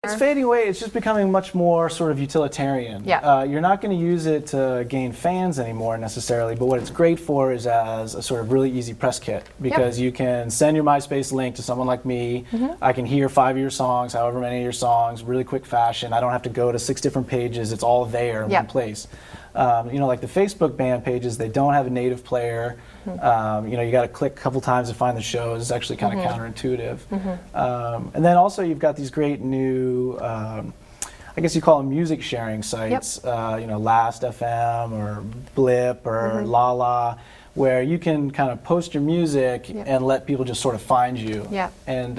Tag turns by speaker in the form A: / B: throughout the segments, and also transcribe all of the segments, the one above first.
A: It's fading away. It's just becoming much more sort of utilitarian.
B: Yeah.
A: You're not going to use it to gain fans anymore necessarily, but what it's great for is as a sort of really easy press kit, because you can send your MySpace link to someone like me. I can hear 5 of your songs, however many of your songs, really quick fashion. I don't have to go to 6 different pages. It's all there in one place. You know, like the Facebook band pages, they don't have a native player. You know, you got to click a couple times to find the shows. It's actually kind of counterintuitive. And then also you've got these great new, I guess you call them music sharing sites, you know, Last.fm or Blip or Lala, where you can kind of post your music and let people just sort of find you. And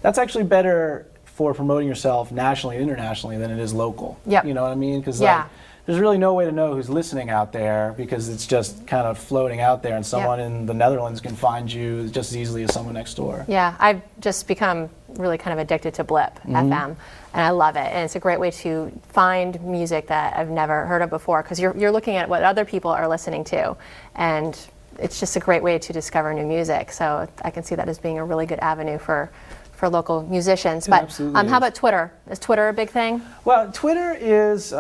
A: that's actually better for promoting yourself nationally and internationally than it is local. You know what I mean? Because like, there's really no way to know who's listening out there, because it's just kind of floating out there, and someone in the Netherlands can find you just as easily as someone next door.
B: Yeah, I've just become really kind of addicted to Blip FM, and I love it. And it's a great way to find music that I've never heard of before, because you're looking at what other people are listening to, and it's just a great way to discover new music. So I can see that as being a really good avenue for local musicians. But how about Twitter? Is Twitter a big thing?
A: Well, Twitter is.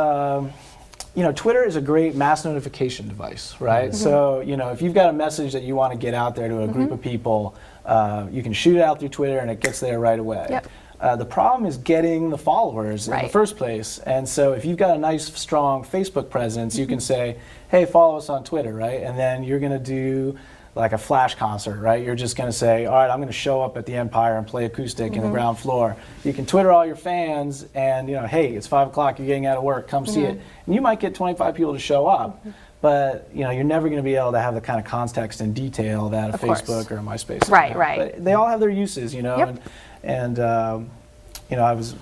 A: You know, Twitter is a great mass notification device, right? So, you know, if you've got a message that you want to get out there to a group of people, you can shoot it out through Twitter and it gets there right away. The problem is getting the followers in the first place. And so if you've got a nice, strong Facebook presence, you can say, hey, follow us on Twitter, right? And then you're going to do like a flash concert, right? You're just going to say, all right, I'm going to show up at the Empire and play acoustic in the ground floor. You can Twitter all your fans and, you know, hey, it's 5 o'clock, you're getting out of work, come see it. And you might get 25 people to show up, but, you know, you're never going to be able to have the kind of context and detail that a Facebook or a MySpace
B: Right.
A: But they all have their uses, you know, and you know, I was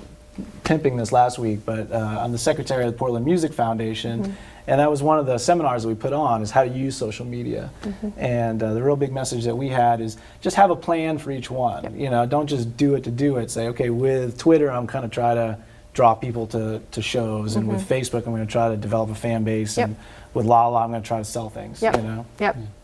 A: pimping this last week, but I'm the secretary of the Portland Music Foundation, and that was one of the seminars that we put on, is how to use social media. And the real big message that we had is just have a plan for each one. You know, don't just do it to do it. Say, okay, with Twitter, I'm kind of try to draw people to shows, and with Facebook, I'm going to try to develop a fan base, and with Lala, I'm going to try to sell things. You know.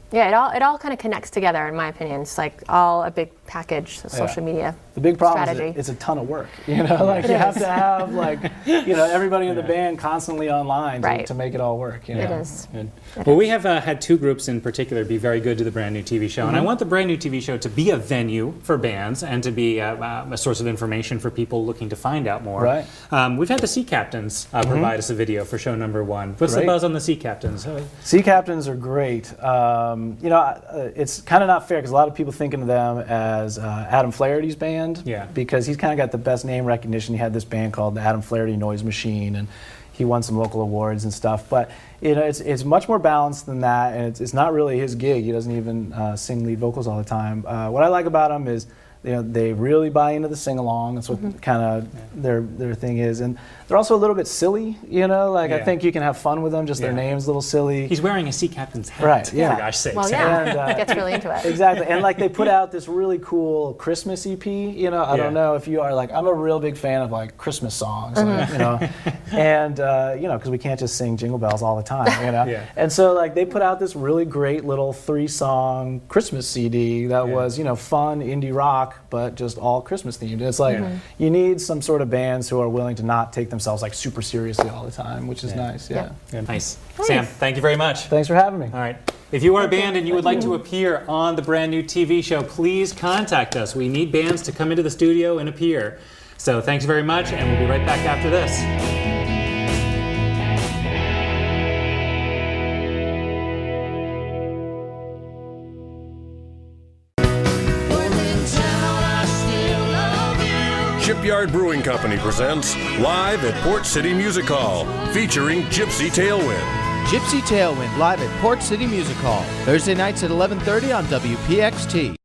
B: Yeah, it all kind of connects together, in my opinion. It's like all a big package, social media.
A: The big problem
B: strategy.
A: is it's a ton of work. You know, like you have to have like, you know, everybody in the band constantly online to make it all work. You know?
B: It is.
C: Good. Well, we have had two groups in particular be very good to the brand new TV show, and I want the brand new TV show to be a venue for bands and to be a source of information for people looking to find out more. We've had the Sea Captains provide us a video for show number 1. What's the buzz on the Sea Captains?
A: Sea Captains are great. You know, it's kind of not fair because a lot of people think of them as Adam Flaherty's band, because he's kind of got the best name recognition. He had this band called the Adam Flaherty Noise Machine, and he won some local awards and stuff. But you know, it's much more balanced than that, and it's not really his gig. He doesn't even sing lead vocals all the time. What I like about him is, you know, they really buy into the sing-along. That's what kind of their thing is. And they're also a little bit silly, you know? Like, I think you can have fun with them, just their name's a little silly.
C: He's wearing a Sea Captain's hat, for gosh sakes.
B: Well, yeah, gets really into it.
A: Exactly. And, like, they put out this really cool Christmas EP, you know? I don't know if you are, like, I'm a real big fan of, like, Christmas songs, like, you know? And, you know, because we can't just sing Jingle Bells all the time, you know? And so, like, they put out this really great little 3-song Christmas CD that was, you know, fun indie rock, but just all Christmas themed. It's like you need some sort of bands who are willing to not take themselves like super seriously all the time, which is nice.
C: Nice. Sam, thank you very much.
A: Thanks for having me.
C: All right. If you are a band and you would like to appear on the brand new TV show, please contact us. We need bands to come into the studio and appear. So thanks very much, and we'll be right back after this.
D: Shipyard Brewing Company presents Live at Port City Music Hall, featuring Gypsy Tailwind.
E: Gypsy Tailwind live at Port City Music Hall, Thursday nights at 11:30 on WPXT.